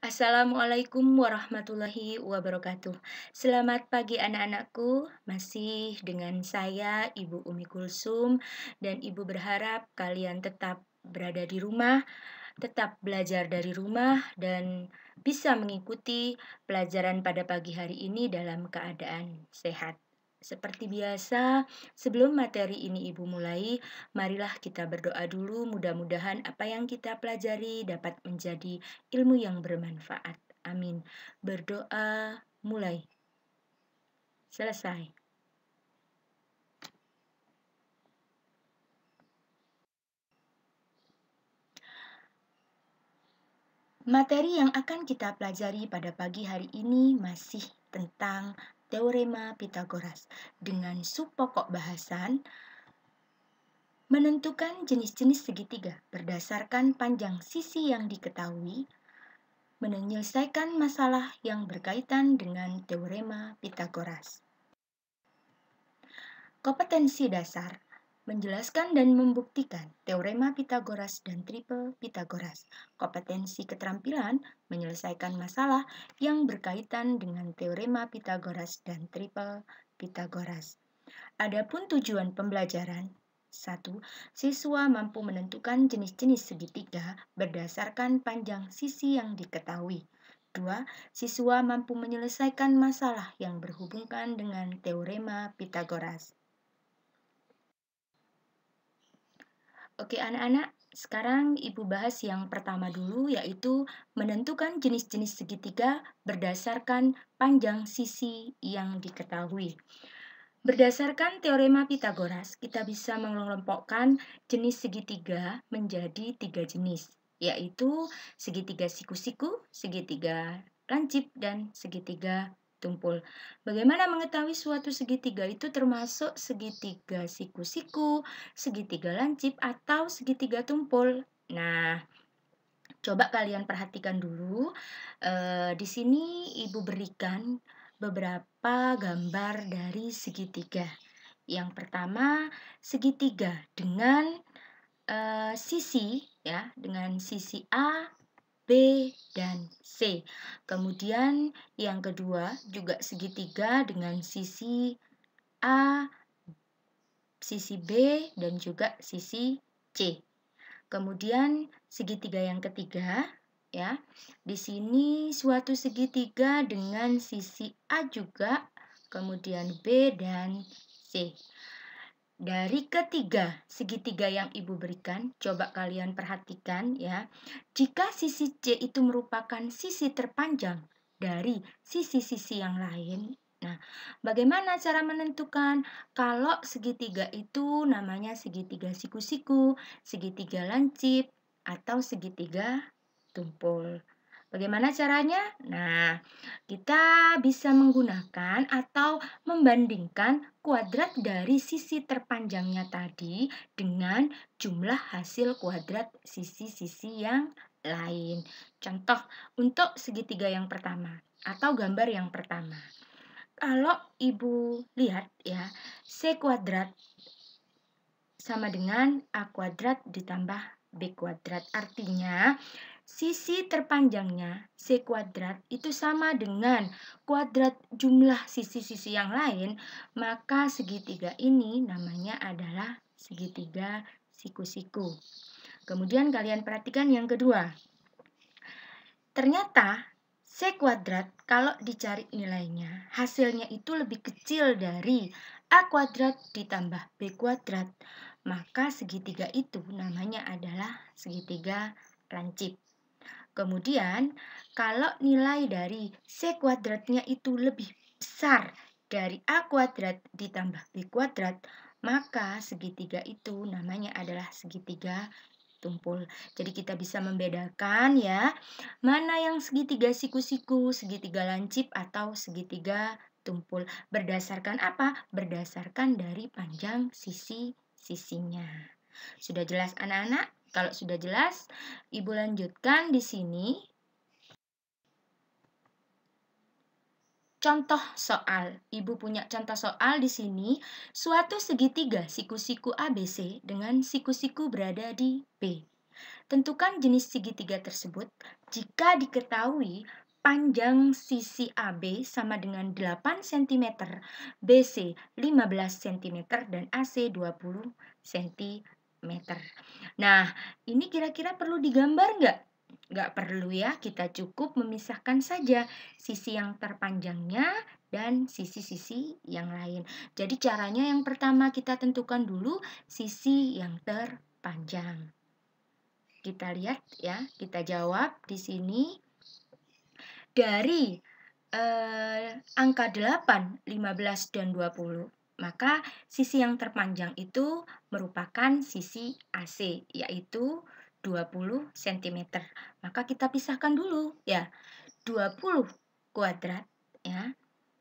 Assalamualaikum warahmatullahi wabarakatuh. Selamat pagi anak-anakku, masih dengan saya Ibu Umi Kulsum dan Ibu berharap kalian tetap berada di rumah, tetap belajar dari rumah dan bisa mengikuti pelajaran pada pagi hari ini dalam keadaan sehat. Seperti biasa, sebelum materi ini Ibu mulai, marilah kita berdoa dulu. Mudah-mudahan apa yang kita pelajari dapat menjadi ilmu yang bermanfaat. Amin. Berdoa mulai. Selesai. Materi yang akan kita pelajari pada pagi hari ini masih tentang teorema Pitagoras dengan subpokok bahasan menentukan jenis-jenis segitiga berdasarkan panjang sisi yang diketahui, menyelesaikan masalah yang berkaitan dengan teorema Pitagoras. Kompetensi dasar menjelaskan dan membuktikan teorema Pitagoras dan triple Pitagoras. Kompetensi keterampilan menyelesaikan masalah yang berkaitan dengan teorema Pitagoras dan triple Pitagoras. Adapun tujuan pembelajaran: 1. Siswa mampu menentukan jenis-jenis segitiga berdasarkan panjang sisi yang diketahui. 2. Siswa mampu menyelesaikan masalah yang berhubungan dengan teorema Pitagoras. Oke anak-anak, sekarang Ibu bahas yang pertama dulu, yaitu menentukan jenis-jenis segitiga berdasarkan panjang sisi yang diketahui. Berdasarkan teorema Pitagoras, kita bisa mengelompokkan jenis segitiga menjadi 3 jenis, yaitu segitiga siku-siku, segitiga lancip, dan segitiga tumpul. Bagaimana mengetahui suatu segitiga itu termasuk segitiga siku-siku, segitiga lancip, atau segitiga tumpul? Nah, coba kalian perhatikan dulu. Di sini Ibu berikan beberapa gambar dari segitiga. Yang pertama, segitiga dengan sisi ya, dengan sisi A, B, dan C. Kemudian yang kedua juga segitiga dengan sisi A, sisi B, dan juga sisi C. Kemudian segitiga yang ketiga ya. Di sini suatu segitiga dengan sisi A juga, kemudian B dan C. Dari ketiga segitiga yang Ibu berikan, coba kalian perhatikan ya. Jika sisi C itu merupakan sisi terpanjang dari sisi-sisi yang lain, nah, bagaimana cara menentukan kalau segitiga itu namanya segitiga siku-siku, segitiga lancip, atau segitiga tumpul? Bagaimana caranya? Nah, kita bisa menggunakan atau membandingkan kuadrat dari sisi terpanjangnya tadi dengan jumlah hasil kuadrat sisi-sisi yang lain. Contoh untuk segitiga yang pertama atau gambar yang pertama. Kalau Ibu lihat ya, C kuadrat sama dengan A kuadrat ditambah B kuadrat. Artinya, sisi terpanjangnya C kuadrat itu sama dengan kuadrat jumlah sisi-sisi yang lain, maka segitiga ini namanya adalah segitiga siku-siku. Kemudian kalian perhatikan yang kedua. Ternyata C kuadrat kalau dicari nilainya, hasilnya itu lebih kecil dari A kuadrat ditambah B kuadrat. Maka segitiga itu namanya adalah segitiga lancip. Kemudian, kalau nilai dari C kuadratnya itu lebih besar dari A kuadrat ditambah B kuadrat, maka segitiga itu namanya adalah segitiga tumpul. Jadi kita bisa membedakan ya, mana yang segitiga siku-siku, segitiga lancip, atau segitiga tumpul. Berdasarkan apa? Berdasarkan dari panjang sisi-sisinya. Sudah jelas anak-anak? Kalau sudah jelas, Ibu lanjutkan di sini. Contoh soal. Ibu punya contoh soal di sini. Suatu segitiga siku-siku ABC dengan siku-siku berada di B. Tentukan jenis segitiga tersebut jika diketahui panjang sisi AB sama dengan 8 cm, BC 15 cm, dan AC 20 cm. Nah, ini kira-kira perlu digambar nggak? Nggak perlu ya, kita cukup memisahkan saja sisi yang terpanjangnya dan sisi-sisi yang lain. Jadi caranya yang pertama kita tentukan dulu sisi yang terpanjang. Kita lihat ya, kita jawab di sini. Dari angka 8, 15, dan 20, maka sisi yang terpanjang itu merupakan sisi AC, yaitu 20 cm. Maka kita pisahkan dulu ya, 20 kuadrat ya.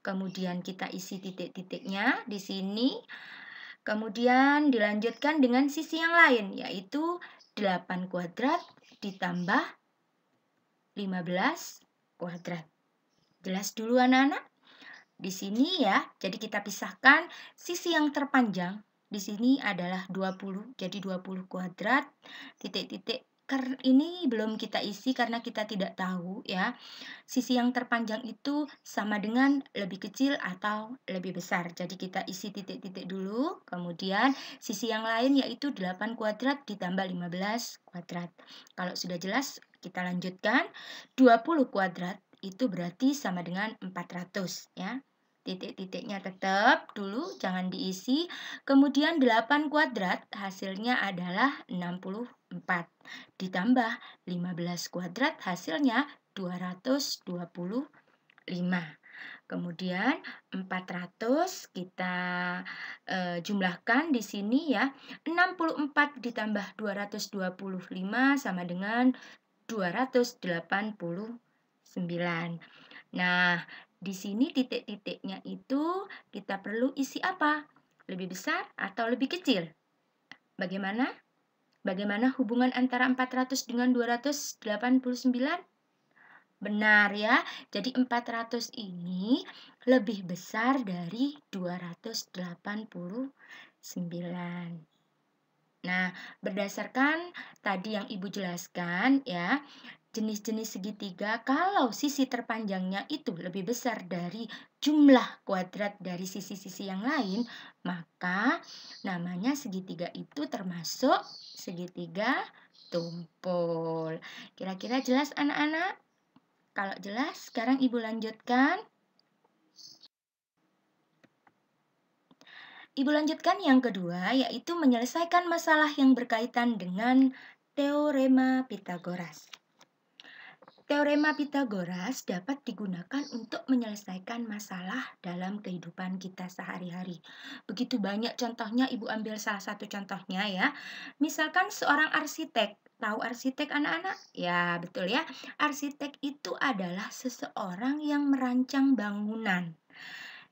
Kemudian kita isi titik-titiknya di sini. Kemudian dilanjutkan dengan sisi yang lain, yaitu 8 kuadrat ditambah 15 kuadrat. Jelas dulu anak-anak? Di sini ya, jadi kita pisahkan sisi yang terpanjang. Di sini adalah 20, jadi 20 kuadrat, titik-titik. Ini belum kita isi karena kita tidak tahu ya. Sisi yang terpanjang itu sama dengan lebih kecil atau lebih besar. Jadi kita isi titik-titik dulu. Kemudian sisi yang lain yaitu 8 kuadrat ditambah 15 kuadrat. Kalau sudah jelas, kita lanjutkan. 20 kuadrat itu berarti sama dengan 400 ya. Titik-titiknya tetap dulu, jangan diisi. Kemudian 8 kuadrat hasilnya adalah 64. Ditambah 15 kuadrat hasilnya 225. Kemudian 400 kita jumlahkan di sini ya. 64 ditambah 225 sama dengan 289. Nah, di sini titik-titiknya itu kita perlu isi apa? Lebih besar atau lebih kecil? Bagaimana? Bagaimana hubungan antara 400 dengan 289? Benar ya, jadi 400 ini lebih besar dari 289. Nah, berdasarkan tadi yang Ibu jelaskan ya, jenis-jenis segitiga kalau sisi terpanjangnya itu lebih besar dari jumlah kuadrat dari sisi-sisi yang lain, maka namanya segitiga itu termasuk segitiga tumpul. Kira-kira jelas anak-anak? Kalau jelas, sekarang Ibu lanjutkan. Ibu lanjutkan yang kedua, yaitu menyelesaikan masalah yang berkaitan dengan teorema Pythagoras. Teorema Pythagoras dapat digunakan untuk menyelesaikan masalah dalam kehidupan kita sehari-hari. Begitu banyak contohnya, Ibu ambil salah satu contohnya ya. Misalkan seorang arsitek. Tahu arsitek anak-anak? Ya, betul ya. Arsitek itu adalah seseorang yang merancang bangunan.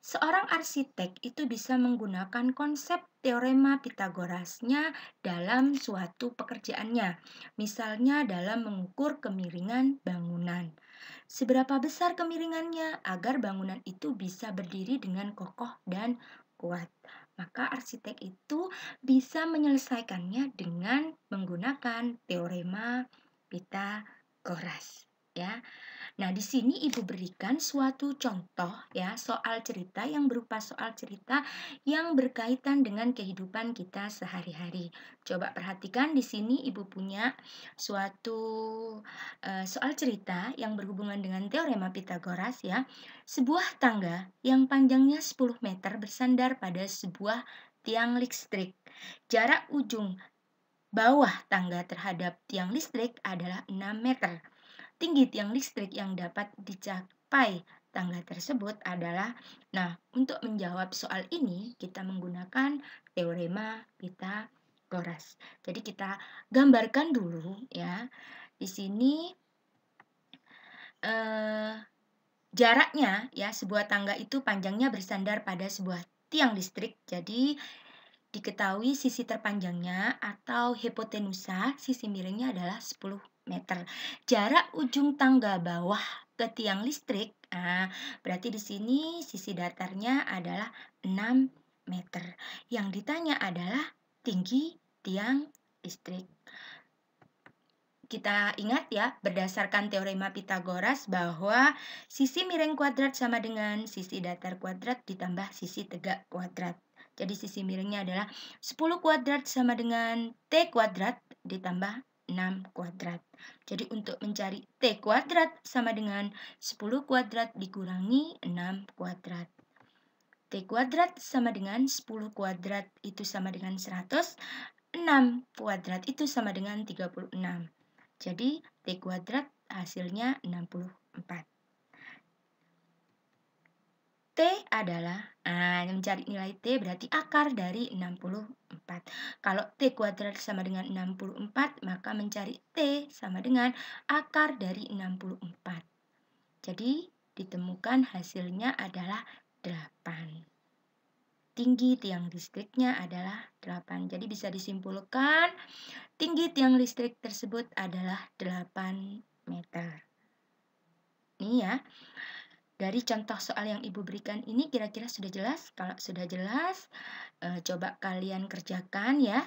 Seorang arsitek itu bisa menggunakan konsep teorema Pythagorasnya dalam suatu pekerjaannya, misalnya dalam mengukur kemiringan bangunan. Seberapa besar kemiringannya agar bangunan itu bisa berdiri dengan kokoh dan kuat. Maka arsitek itu bisa menyelesaikannya dengan menggunakan teorema Pythagoras, ya. Nah, di sini Ibu berikan suatu contoh ya, soal cerita yang berupa soal cerita yang berkaitan dengan kehidupan kita sehari-hari. Coba perhatikan di sini Ibu punya suatu soal cerita yang berhubungan dengan teorema Pythagoras ya. Sebuah tangga yang panjangnya 10 meter bersandar pada sebuah tiang listrik. Jarak ujung bawah tangga terhadap tiang listrik adalah 6 meter. Tinggi tiang listrik yang dapat dicapai tangga tersebut adalah, nah, untuk menjawab soal ini kita menggunakan teorema Pythagoras. Jadi kita gambarkan dulu ya. Di sini jaraknya ya, sebuah tangga itu panjangnya bersandar pada sebuah tiang listrik. Jadi diketahui sisi terpanjangnya atau hipotenusa, sisi miringnya adalah 10 meter. Jarak ujung tangga bawah ke tiang listrik, berarti di sini sisi datarnya adalah 6 meter. Yang ditanya adalah tinggi tiang listrik. kita ingat ya, berdasarkan teorema Pitagoras bahwa sisi miring kuadrat sama dengan sisi datar kuadrat ditambah sisi tegak kuadrat. Jadi sisi miringnya adalah 10 kuadrat sama dengan T kuadrat ditambah 6 kuadrat. Jadi untuk mencari T kuadrat sama dengan 10 kuadrat dikurangi 6 kuadrat. T kuadrat sama dengan 10 kuadrat itu sama dengan 100. 6 kuadrat itu sama dengan 36. Jadi T kuadrat hasilnya 64. T adalah, mencari nilai T berarti akar dari 64. Kalau T kuadrat sama dengan 64, maka mencari T sama dengan akar dari 64. Jadi ditemukan hasilnya adalah 8. Tinggi tiang listriknya adalah 8. Jadi bisa disimpulkan tinggi tiang listrik tersebut adalah 8 meter. Ini ya. Dari contoh soal yang Ibu berikan ini kira-kira sudah jelas? Kalau sudah jelas, coba kalian kerjakan ya.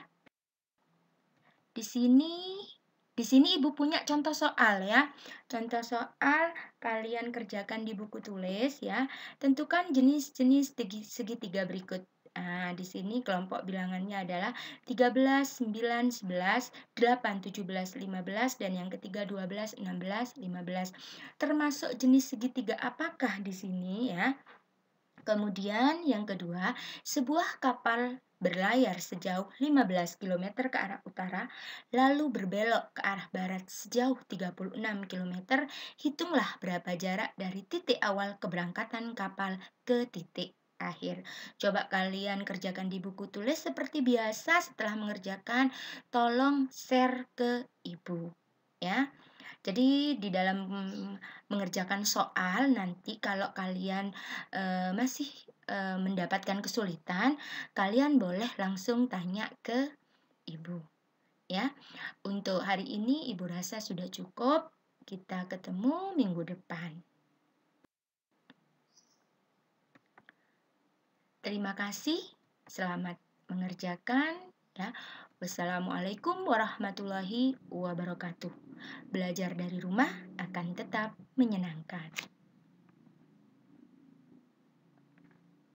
Di sini Ibu punya contoh soal ya. Contoh soal kalian kerjakan di buku tulis ya. Tentukan jenis-jenis segitiga berikut. Di sini kelompok bilangannya adalah 13, 9, 11, 8, 17, 15, dan yang ketiga 12, 16, 15. Termasuk jenis segitiga apakah di sini ya? Kemudian yang kedua, sebuah kapal berlayar sejauh 15 km ke arah utara, lalu berbelok ke arah barat sejauh 36 km. Hitunglah berapa jarak dari titik awal keberangkatan kapal ke titik akhir. Coba kalian kerjakan di buku tulis seperti biasa. Setelah mengerjakan, tolong share ke Ibu ya. Jadi di dalam mengerjakan soal nanti kalau kalian masih mendapatkan kesulitan, kalian boleh langsung tanya ke Ibu ya. Untuk hari ini Ibu rasa sudah cukup. Kita ketemu minggu depan. Terima kasih. Selamat mengerjakan ya. Wassalamualaikum warahmatullahi wabarakatuh. Belajar dari rumah akan tetap menyenangkan.